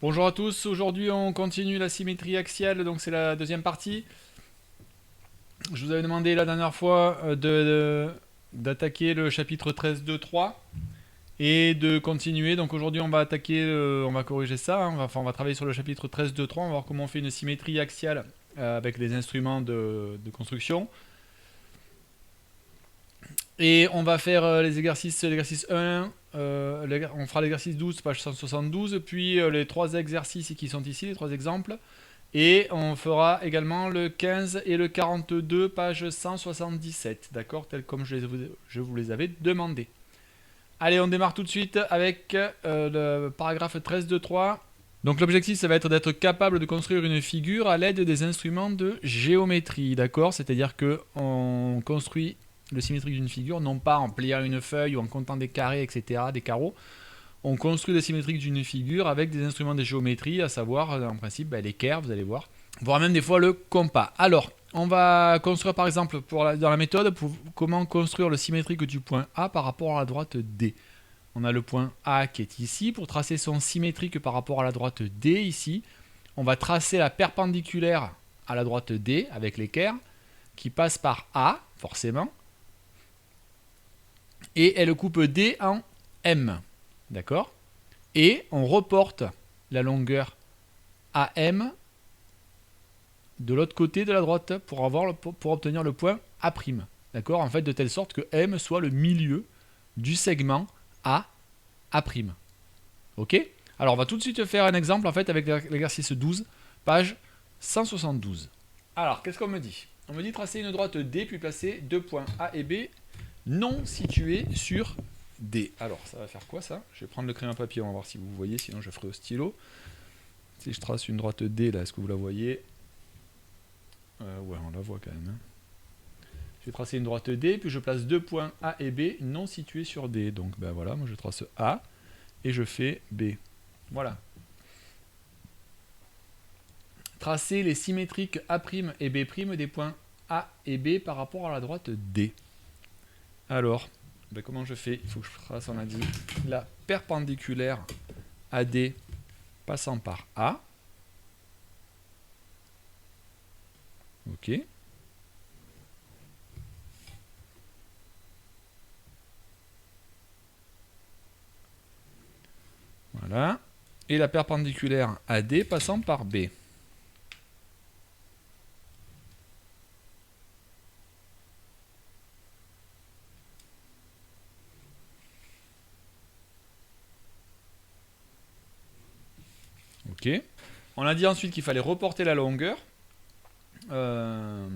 Bonjour à tous, aujourd'hui on continue la symétrie axiale, donc c'est la deuxième partie. Je vous avais demandé la dernière fois d'attaquer le chapitre 13.2.3 et de continuer. Donc aujourd'hui on va attaquer, on va corriger ça, hein. On va travailler sur le chapitre 13.2.3, on va voir comment on fait une symétrie axiale avec des instruments de construction. Et on va faire l'exercice 1, on fera l'exercice 12, page 172, puis les trois exercices qui sont ici, les trois exemples. Et on fera également le 15 et le 42, page 177, d'accord, tel comme je vous les avais demandé. Allez, on démarre tout de suite avec le paragraphe 13.2.3. Donc l'objectif, ça va être d'être capable de construire une figure à l'aide des instruments de géométrie, d'accord. C'est-à-dire que on construit le symétrique d'une figure, non pas en pliant une feuille ou en comptant des carrés, etc., des carreaux. On construit le symétrique d'une figure avec des instruments de géométrie, à savoir, en principe, l'équerre, vous allez voir, voire même des fois le compas. Alors, on va construire par exemple, dans la méthode, comment construire le symétrique du point A par rapport à la droite D. On a le point A qui est ici. Pour tracer son symétrique par rapport à la droite D ici, on va tracer la perpendiculaire à la droite D avec l'équerre, qui passe par A, forcément, et elle coupe D en M. D'accord. Et on reporte la longueur AM de l'autre côté de la droite pour obtenir le point A'. D'accord. En fait, de telle sorte que M soit le milieu du segment A'. Ok. Alors, on va tout de suite faire un exemple en fait avec l'exercice 12, page 172. Alors, qu'est-ce qu'on me dit? On me dit tracer une droite D puis placer deux points A et B non situés sur D. Alors, ça va faire quoi ça? Je vais prendre le crayon à papier, on va voir si vous voyez, sinon je ferai au stylo. Si je trace une droite D là, est-ce que vous la voyez? Ouais, on la voit quand même. Hein. Je vais tracer une droite D, puis je place deux points A et B non situés sur D. Donc ben voilà, moi je trace A et je fais B. Voilà. Tracer les symétriques A' et B' des points A et B par rapport à la droite D. Alors, ben comment je fais? Il faut que je trace, on a dit, la perpendiculaire AD passant par A. Ok. Voilà. Et la perpendiculaire AD passant par B. Ok. On a dit ensuite qu'il fallait reporter la longueur de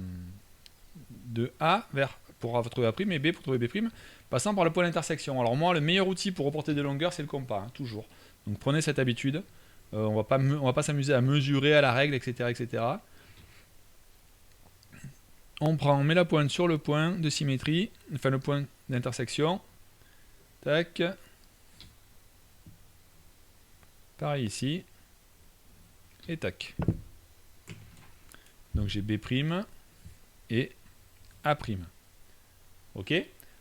A vers pour trouver A' et B pour trouver B', passant par le point d'intersection. Alors moi, le meilleur outil pour reporter des longueurs, c'est le compas, hein, toujours. Donc prenez cette habitude. On va pas s'amuser à mesurer à la règle, etc., etc. On met la pointe sur le point de symétrie, enfin le point d'intersection. Tac. Pareil ici. Et tac. Donc j'ai B' et A'. Ok.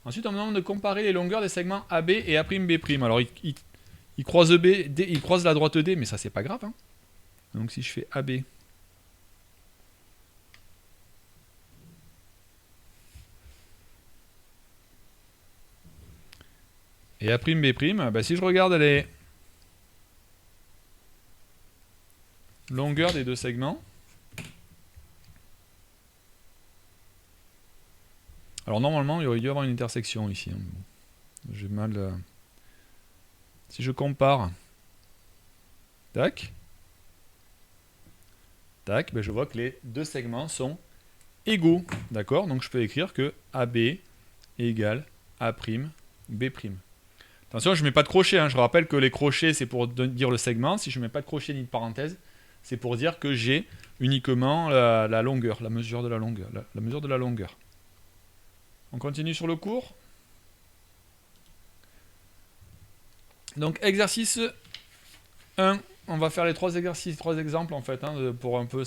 Ensuite, on me demande de comparer les longueurs des segments AB et A'B'. Alors, il croise il croise la droite D, mais ça, c'est pas grave. Hein. Donc, si je fais AB et A'B', bah, si je regarde les longueurs des deux segments, alors normalement, il aurait dû y avoir une intersection ici. Hein. J'ai mal. Si je compare, tac, tac, ben je vois que les deux segments sont égaux. D'accord. Donc je peux écrire que AB égale A'B'. Attention, je ne mets pas de crochet. Hein. Je rappelle que les crochets, c'est pour dire le segment. Si je ne mets pas de crochet ni de parenthèse, c'est pour dire que j'ai uniquement la longueur, la mesure de la longueur. La mesure de la longueur. On continue sur le cours. Donc, exercice 1. On va faire les trois exemples en fait, hein, pour un peu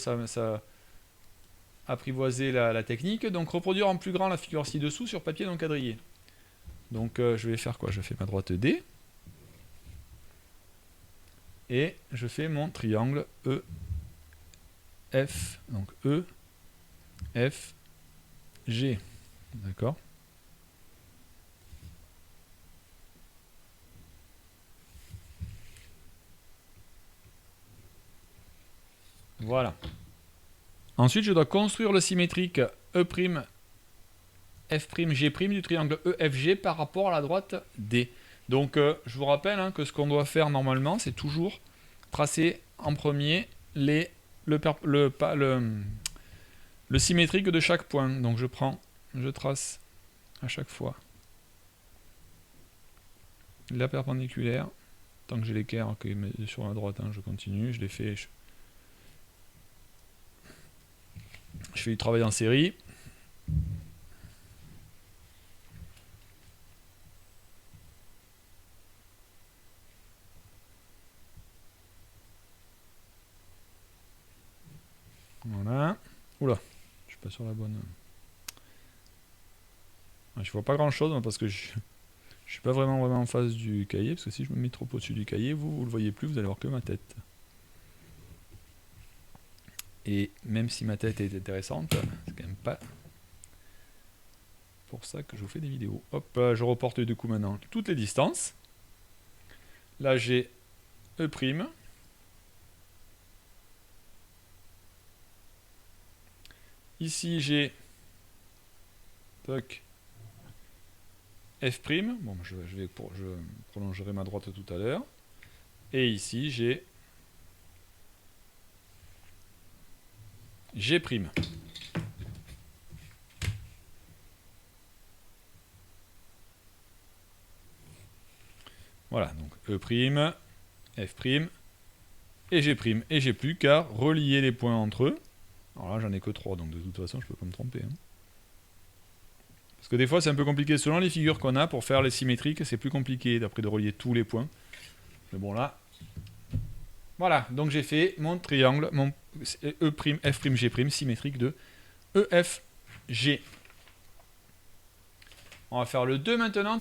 apprivoiser la technique. Donc, reproduire en plus grand la figure ci-dessous sur papier non quadrillé. Donc, je vais faire quoi? Je fais ma droite D. Et je fais mon triangle EF. Donc E, F, G. D'accord? Voilà. Ensuite, je dois construire le symétrique E', F', G' du triangle EFG par rapport à la droite D. Donc, je vous rappelle que ce qu'on doit faire normalement, c'est toujours tracer en premier le symétrique de chaque point. Donc, je trace à chaque fois la perpendiculaire. Tant que j'ai l'équerre qui est sur la droite, je continue, je les fais. Je fais du travail en série. Voilà. Oula, je suis pas sur la bonne. Je vois pas grand chose parce que je suis pas vraiment en face du cahier. Parce que si je me mets trop au-dessus du cahier, vous le voyez plus, vous allez voir que ma tête. Et même si ma tête est intéressante, c'est quand même pas pour ça que je vous fais des vidéos. Hop, je reporte du coup maintenant toutes les distances. Là j'ai E'. Ici j'ai F'. Bon, je prolongerai ma droite tout à l'heure. Et ici j'ai G'. Voilà, donc E', F' et G'. Et j'ai plus qu'à relier les points entre eux. Alors là, j'en ai que 3, donc de toute façon, je peux pas me tromper. Parce que des fois, c'est un peu compliqué. Selon les figures qu'on a, pour faire les symétriques, c'est plus compliqué d'après de relier tous les points. Mais bon, là... Voilà, donc j'ai fait mon triangle, mon E', F', G' symétrique de EFG. On va faire le 2 maintenant.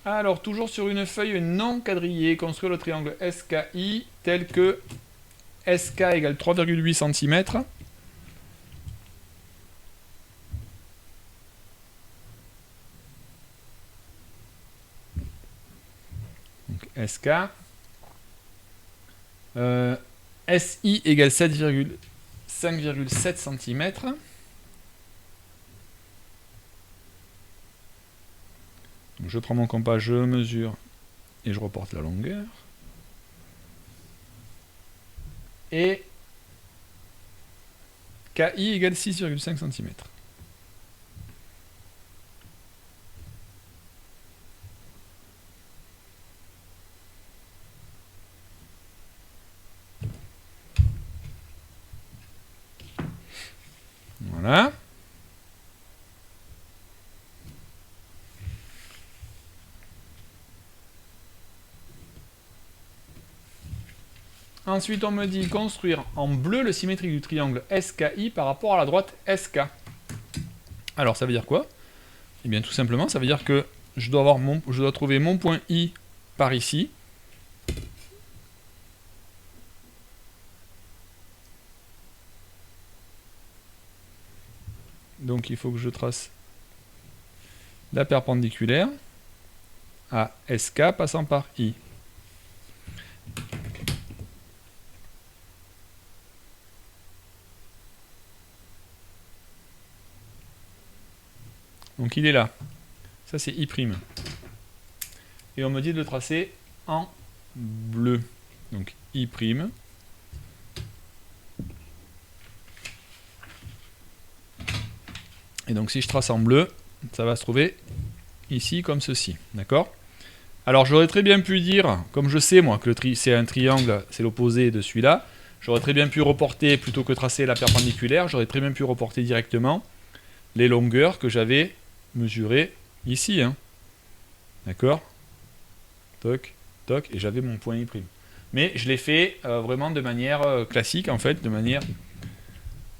Alors, toujours sur une feuille non quadrillée, construire le triangle SKI tel que SK égale 3,8 cm. Donc SK. SI égale 5,7 cm. Donc je prends mon compas, je mesure et je reporte la longueur. Et KI égale 6,5 cm. Voilà. Ensuite, on me dit construire en bleu le symétrique du triangle SKI par rapport à la droite SK. Alors, ça veut dire quoi? Eh bien, tout simplement, ça veut dire que je dois trouver mon point I par ici. Donc, il faut que je trace la perpendiculaire à SK passant par I. Donc il est là. Ça c'est I'. Et on me dit de le tracer en bleu. Donc I'. Et donc si je trace en bleu, ça va se trouver ici comme ceci. D'accord? Alors j'aurais très bien pu dire, comme je sais moi que c'est un triangle, c'est l'opposé de celui-là, j'aurais très bien pu reporter, plutôt que tracer la perpendiculaire, j'aurais très bien pu reporter directement les longueurs que j'avais mesurées ici. D'accord? Toc, toc, et j'avais mon point I'. Mais je l'ai fait vraiment de manière classique, en fait, de manière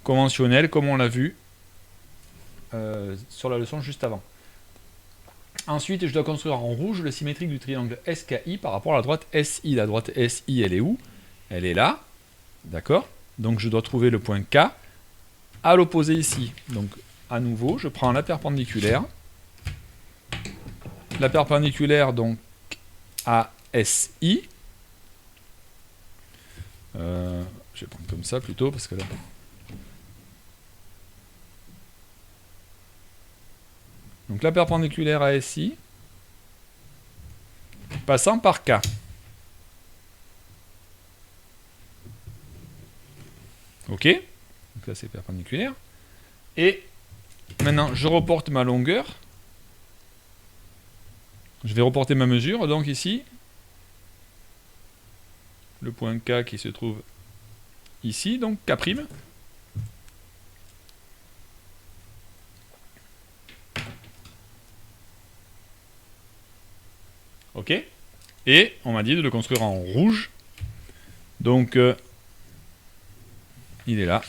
conventionnelle, comme on l'a vu sur la leçon juste avant. Ensuite, je dois construire en rouge le symétrique du triangle SKI par rapport à la droite SI. La droite SI, elle est où? Elle est là. D'accord? Donc, je dois trouver le point K à l'opposé ici. Donc, à nouveau, je prends la perpendiculaire. La perpendiculaire, donc, à SI. Je vais prendre comme ça plutôt, parce que là... Donc la perpendiculaire à SI, passant par K. Ok? Donc là c'est perpendiculaire. Et maintenant je reporte ma longueur. Je vais reporter ma mesure, donc ici, le point K qui se trouve ici, donc K'. Ok? Et on m'a dit de le construire en rouge. Donc, il est là.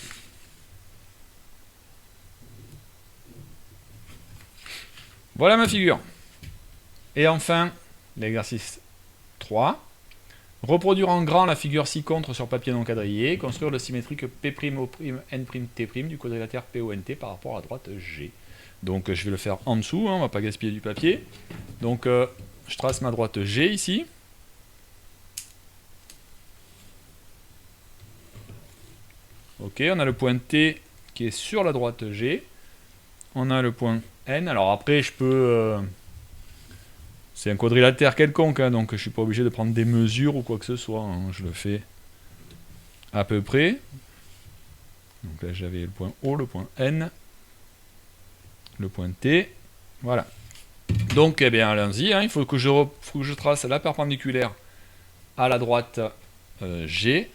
Voilà ma figure. Et enfin, l'exercice 3. Reproduire en grand la figure ci-contre sur papier non quadrillé.', le symétrique P'O'N', du quadrilatère PONT par rapport à la droite G. Donc je vais le faire en dessous, hein, on ne va pas gaspiller du papier. Donc je trace ma droite G ici. Ok, on a le point T qui est sur la droite G. On a le point N. Alors après, je peux... c'est un quadrilatère quelconque, hein, donc je ne suis pas obligé de prendre des mesures ou quoi que ce soit. Hein, je le fais à peu près. Donc là, j'avais le point O, le point N, le point T. Voilà. Donc, eh bien, allons-y. Hein, il faut que je trace la perpendiculaire à la droite G.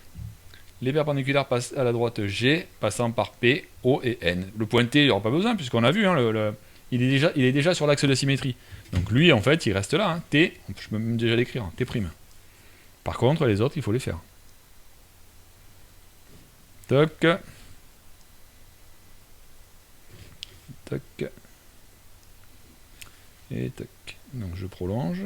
Les perpendiculaires passent à la droite G, passant par P, O et N. Le point T, il n'y aura pas besoin, puisqu'on a vu, hein, il est déjà sur l'axe de symétrie. Donc lui, en fait, il reste là. Hein. T, je peux même déjà l'écrire, hein, T'. Par contre, les autres, il faut les faire. Toc. Toc. Et toc. Donc je prolonge.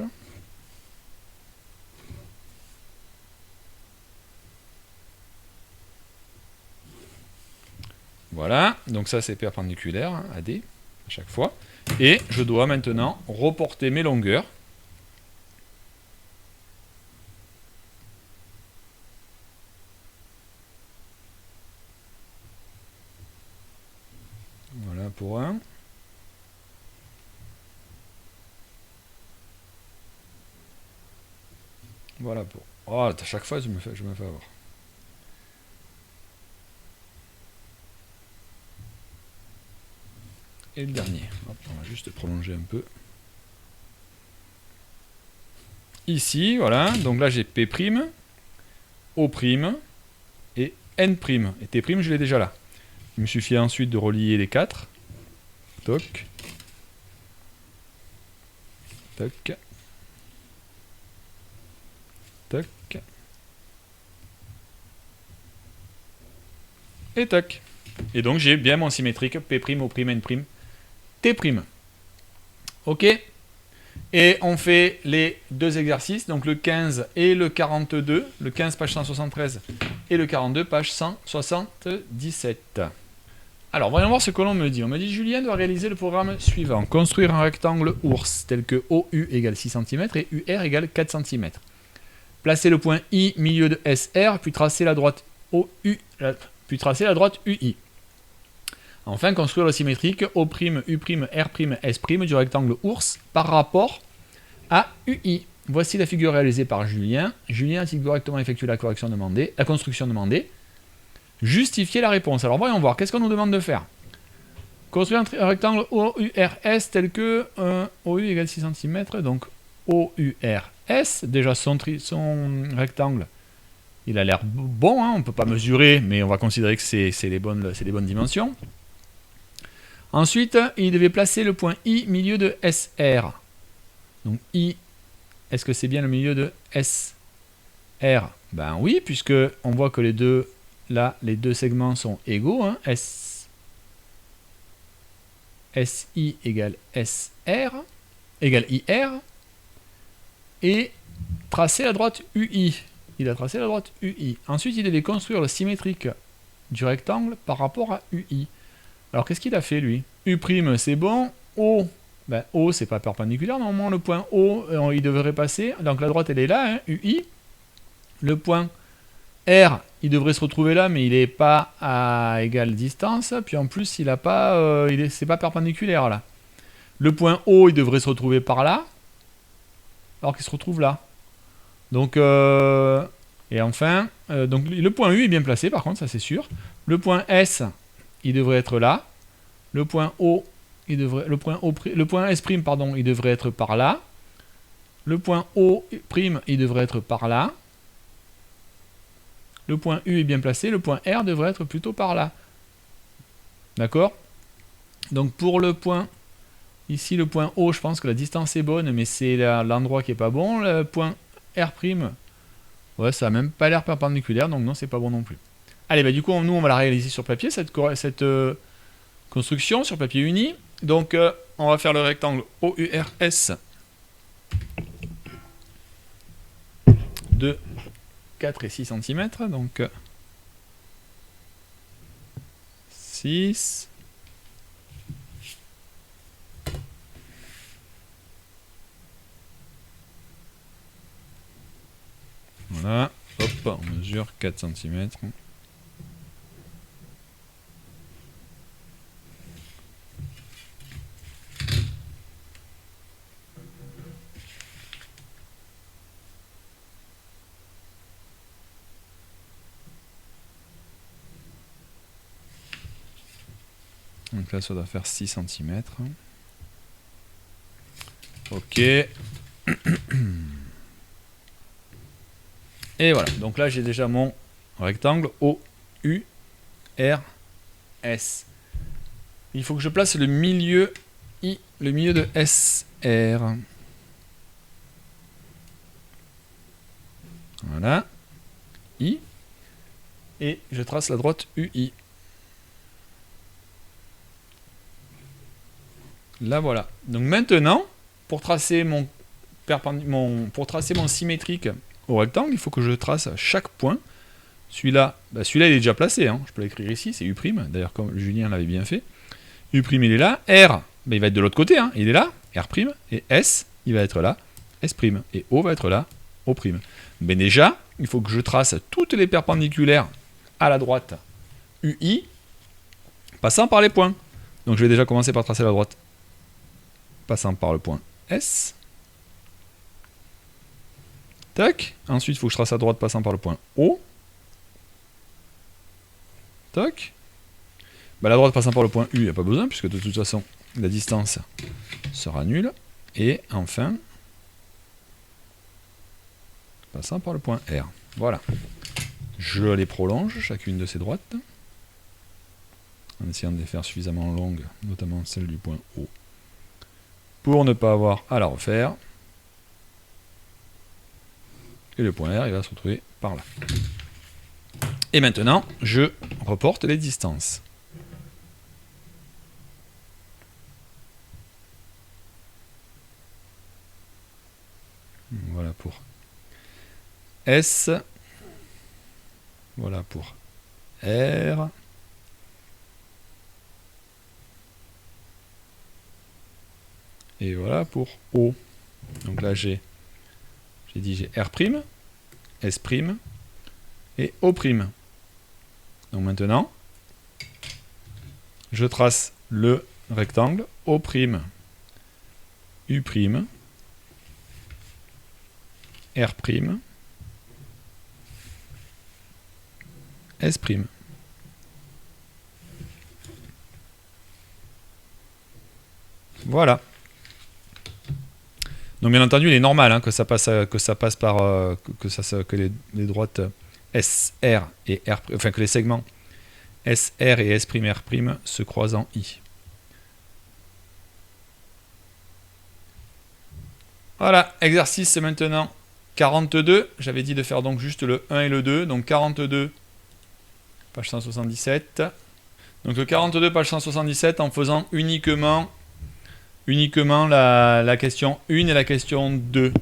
Voilà, donc ça c'est perpendiculaire, hein, AD, à chaque fois. Et je dois maintenant reporter mes longueurs. Voilà pour un. Voilà pour... Oh, à chaque fois je me fais avoir. Et le dernier. Hop, on va juste prolonger un peu. Ici, voilà. Donc là, j'ai P', O' et N'. Et T', je l'ai déjà là. Il me suffit ensuite de relier les 4. Toc. Toc. Toc. Et toc. Et donc, j'ai bien mon symétrique P', O', N', T'. Ok. Et on fait les deux exercices, donc le 15 et le 42. Le 15, page 173, et le 42, page 177. Alors, voyons voir ce que l'on me dit. On me dit, Julien doit réaliser le programme suivant. Construire un rectangle ours, tel que OU égale 6 cm et UR égale 4 cm. Placer le point I milieu de SR, puis tracer la droite OU, puis tracer la droite UI. Enfin, construire le symétrique O', U', R', S' du rectangle ours par rapport à UI. Voici la figure réalisée par Julien. Julien a-t-il correctement effectué la construction demandée? Justifier la réponse. Alors voyons voir, qu'est-ce qu'on nous demande de faire? Construire un rectangle OURS tel que OU égale 6 cm, donc OURS, déjà son rectangle, il a l'air bon, hein, on ne peut pas mesurer, mais on va considérer que c'est les bonnes dimensions. Ensuite, il devait placer le point I milieu de SR. Donc I, est-ce que c'est bien le milieu de SR? Ben oui, puisque on voit que les deux segments sont égaux. Hein. SI égale SR. égale IR et tracer la droite UI. Il a tracé la droite UI. Ensuite, il devait construire le symétrique du rectangle par rapport à UI. Alors, qu'est-ce qu'il a fait, lui? U', c'est bon. O, ben, O, c'est pas perpendiculaire. Normalement, le point O, il devrait passer. Donc, la droite, elle est là, hein, UI. Le point R, il devrait se retrouver là, mais il n'est pas à égale distance. Puis, en plus, il a pas, c'est pas perpendiculaire, là. Le point O, il devrait se retrouver par là. Alors qu'il se retrouve là. Donc, et enfin, donc le point U est bien placé, par contre, ça c'est sûr. Le point S, il devrait être là. Le point O, le point S', pardon, il devrait être par là. Le point O', il devrait être par là. Le point U est bien placé. Le point R devrait être plutôt par là. D'accord? Donc pour le point, ici le point O, je pense que la distance est bonne, mais c'est l'endroit qui est pas bon. Le point R', ouais, ça n'a même pas l'air perpendiculaire, donc non, c'est pas bon non plus. Allez, bah du coup, nous, on va la réaliser sur papier, cette construction sur papier uni. Donc, on va faire le rectangle OURS de 4 et 6 cm. Donc, 6. Voilà, hop, on mesure 4 cm. Donc là, ça doit faire 6 cm. Ok. Et voilà, donc là j'ai déjà mon rectangle OURS. Il faut que je place le milieu I, le milieu de SR. Voilà. I. Et je trace la droite UI. Là voilà. Donc maintenant, pour tracer mon symétrique au rectangle, il faut que je trace à chaque point. Celui-là, bah celui-là il est déjà placé, hein. Je peux l'écrire ici, c'est U', d'ailleurs comme Julien l'avait bien fait. U', il est là. R, bah, il va être de l'autre côté, hein. Il est là, R', et S, il va être là, S', et O va être là, O'. Mais déjà, il faut que je trace toutes les perpendiculaires à la droite UI, passant par les points. Donc je vais déjà commencer par tracer la droite, passant par le point S. Tac. Ensuite, il faut que je trace à droite passant par le point O. Tac. Bah, la droite passant par le point U, il n'y a pas besoin, puisque de toute façon, la distance sera nulle. Et enfin, passant par le point R. Voilà. Je les prolonge, chacune de ces droites, en essayant de les faire suffisamment longues, notamment celle du point O, pour ne pas avoir à la refaire. Et le point R, il va se retrouver par là. Et maintenant, je reporte les distances. Voilà pour S. Voilà pour R. Et voilà pour O. Donc là, j'ai R', S', et O'. Donc maintenant, je trace le rectangle O', U', R', S'. Voilà. Donc bien entendu, il est normal, hein, que ça passe par que les droites S, R et R, enfin que les segments S, R et S', R' se croisent en I. Voilà, exercice maintenant 42. J'avais dit de faire donc juste le 1 et le 2. Donc 42, page 177. Donc le 42, page 177, en faisant uniquement uniquement la question 1 et la question 2.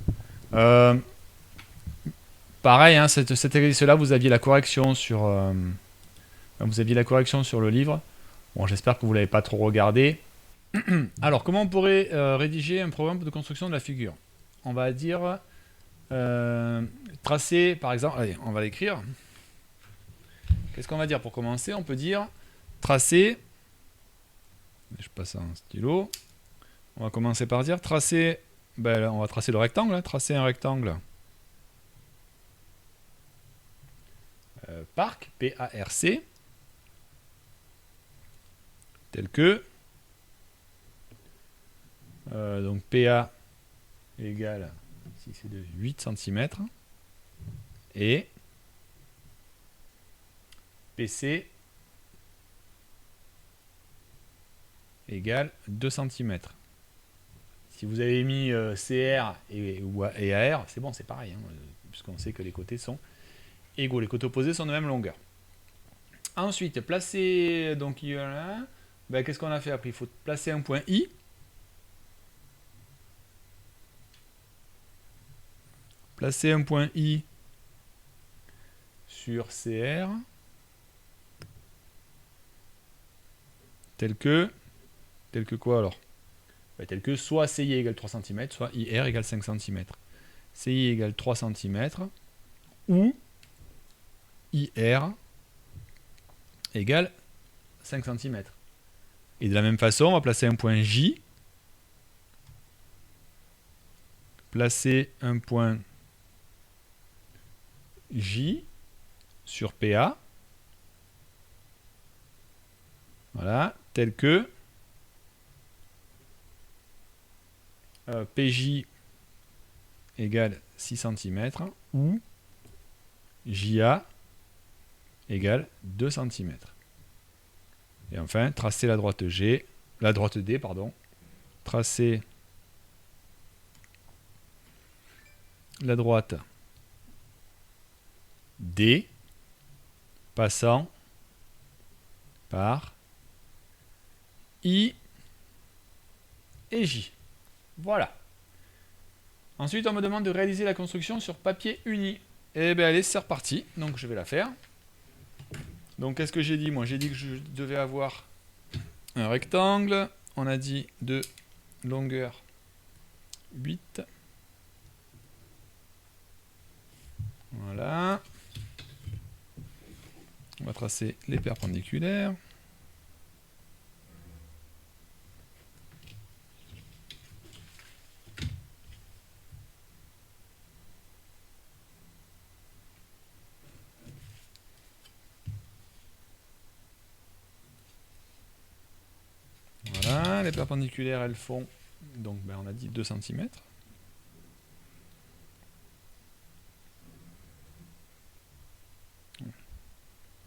Pareil, hein, cet exercice-là, vous aviez la correction sur le livre. Bon, j'espère que vous ne l'avez pas trop regardé. Alors, comment on pourrait rédiger un programme de construction de la figure? On va dire tracer, par exemple, allez, on va l'écrire. Qu'est-ce qu'on va dire pour commencer? On peut dire tracer, je passe un stylo, on va commencer par dire tracer, ben, on va tracer le rectangle, hein, tracer un rectangle. Parc, P-A-R-C, tel que, donc PA égale, si c'est de 8 cm, et PC égale 2 cm. Si vous avez mis CR et AR, c'est bon, c'est pareil, hein, puisqu'on sait que les côtés sont égaux, les côtés opposés sont de même longueur. Ensuite, placer, donc ben, qu'est-ce qu'on a fait après? Il faut placer un point I. Placer un point I sur CR, tel que quoi alors? Ben, tel que soit CI égale 3 cm, soit IR égale 5 cm. CI égale 3 cm, ou IR égale 5 cm. Et de la même façon, on va placer un point J, placer un point J sur PA, voilà, tel que PJ égale 6 cm ou JA égale 2 cm. Et enfin, tracer la droite D, pardon. Tracer la droite D passant par I et J. Voilà. Ensuite, on me demande de réaliser la construction sur papier uni. Eh bien, allez, c'est reparti. Donc, je vais la faire. Donc, qu'est-ce que j'ai dit? Moi, j'ai dit que je devais avoir un rectangle. On a dit de longueur 8. Voilà. On va tracer les perpendiculaires. Voilà, les perpendiculaires, elles font, donc ben, on a dit 2 cm.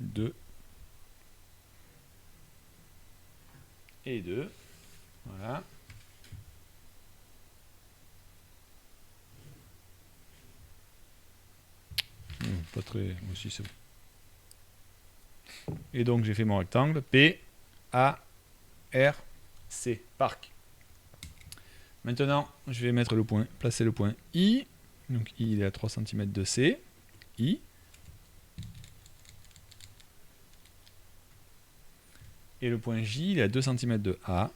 Deux et 2. Voilà. Pas très... Moi aussi, c'est bon. Et donc, j'ai fait mon rectangle. P, A, R, C. Parc. Maintenant, je vais mettre le point, placer le point I. Donc, I, il est à 3 cm de C. I. Et le point J, il est à 2 cm de A.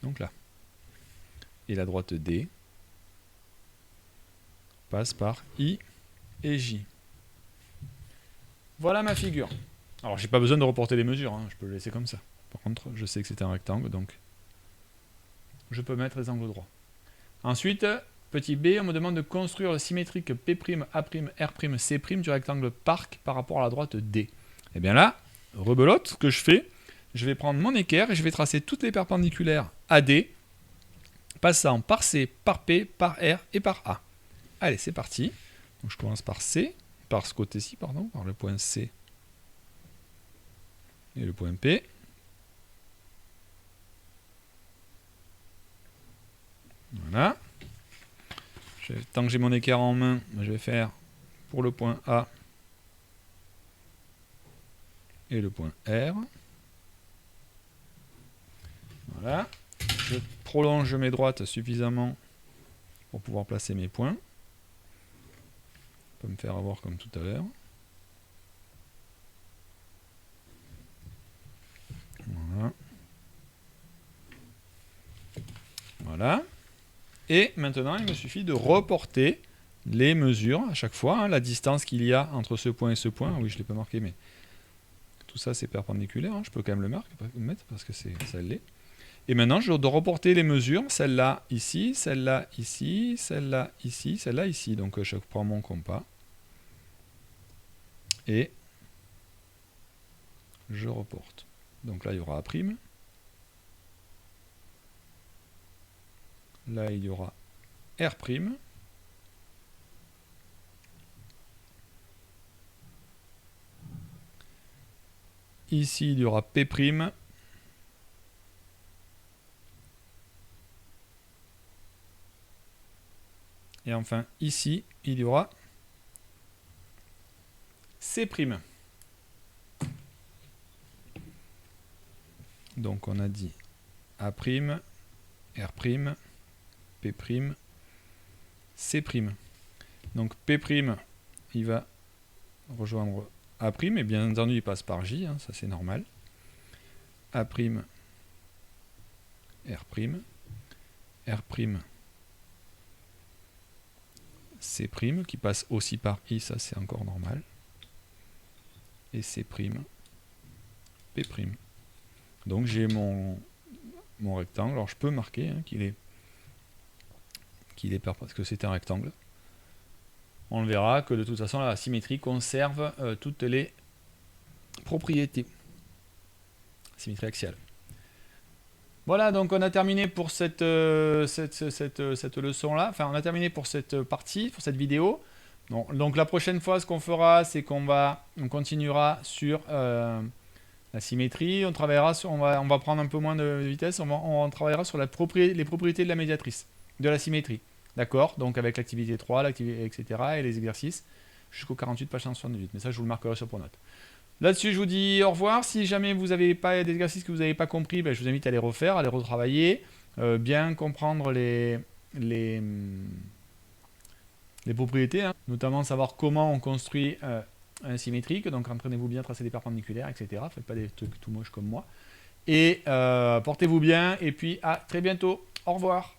Donc là. Et la droite D passe par I et J. Voilà ma figure. Alors, j'ai pas besoin de reporter les mesures, hein, je peux le laisser comme ça. Par contre, je sais que c'est un rectangle, donc je peux mettre les angles droits. Ensuite, petit b, on me demande de construire le symétrique P', A', R', C' du rectangle parc par rapport à la droite D. Et bien là, rebelote, ce que je fais, je vais prendre mon équerre et je vais tracer toutes les perpendiculaires AD, passant par C, par P, par R et par A. Allez, c'est parti. Donc je commence par C, par ce côté-ci, pardon, par le point C et le point P. Voilà. Tant que j'ai mon équerre en main, je vais faire pour le point A et le point R. Voilà. Je prolonge mes droites suffisamment pour pouvoir placer mes points. Pas me faire avoir comme tout à l'heure. Voilà. Voilà. Et maintenant, il me suffit de reporter les mesures à chaque fois, hein, la distance qu'il y a entre ce point et ce point. Oui, je ne l'ai pas marqué, mais tout ça, c'est perpendiculaire. Hein. Je peux quand même le mettre parce que ça l'est. Et maintenant, je dois reporter les mesures. Celle-là ici, celle-là ici, celle-là ici, celle-là ici. Donc, je prends mon compas. Et je reporte. Donc là, il y aura A'. Là, il y aura R'. Ici, il y aura P'. Et enfin, ici, il y aura C'. Donc, on a dit A', R', P', C'. Donc, P', il va rejoindre A', et bien entendu, il passe par J, hein, ça c'est normal. A', R', R', C', qui passe aussi par I, ça c'est encore normal. Et C', P'. Donc j'ai mon rectangle. Alors je peux marquer hein, qu'il est parce que c'est un rectangle. On verra que de toute façon la symétrie conserve toutes les propriétés. Symétrie axiale. Voilà, donc on a terminé pour cette leçon-là. Enfin, on a terminé pour cette partie, pour cette vidéo. Donc la prochaine fois, ce qu'on fera, c'est qu'on continuera sur la symétrie. On va prendre un peu moins de vitesse. On travaillera sur les propriétés de la médiatrice, de la symétrie. D'accord? Donc avec l'activité 3, l'activité, etc. et les exercices jusqu'au 48, page 178. Mais ça, je vous le marquerai sur Pronote. Là-dessus, je vous dis au revoir. Si jamais vous n'avez pas des exercices que vous n'avez pas compris, ben, je vous invite à les refaire, à les retravailler, bien comprendre les propriétés, hein, notamment savoir comment on construit un symétrique. Donc entraînez-vous bien à tracer des perpendiculaires, etc. Faites pas des trucs tout moches comme moi. Et portez-vous bien, et puis à très bientôt. Au revoir.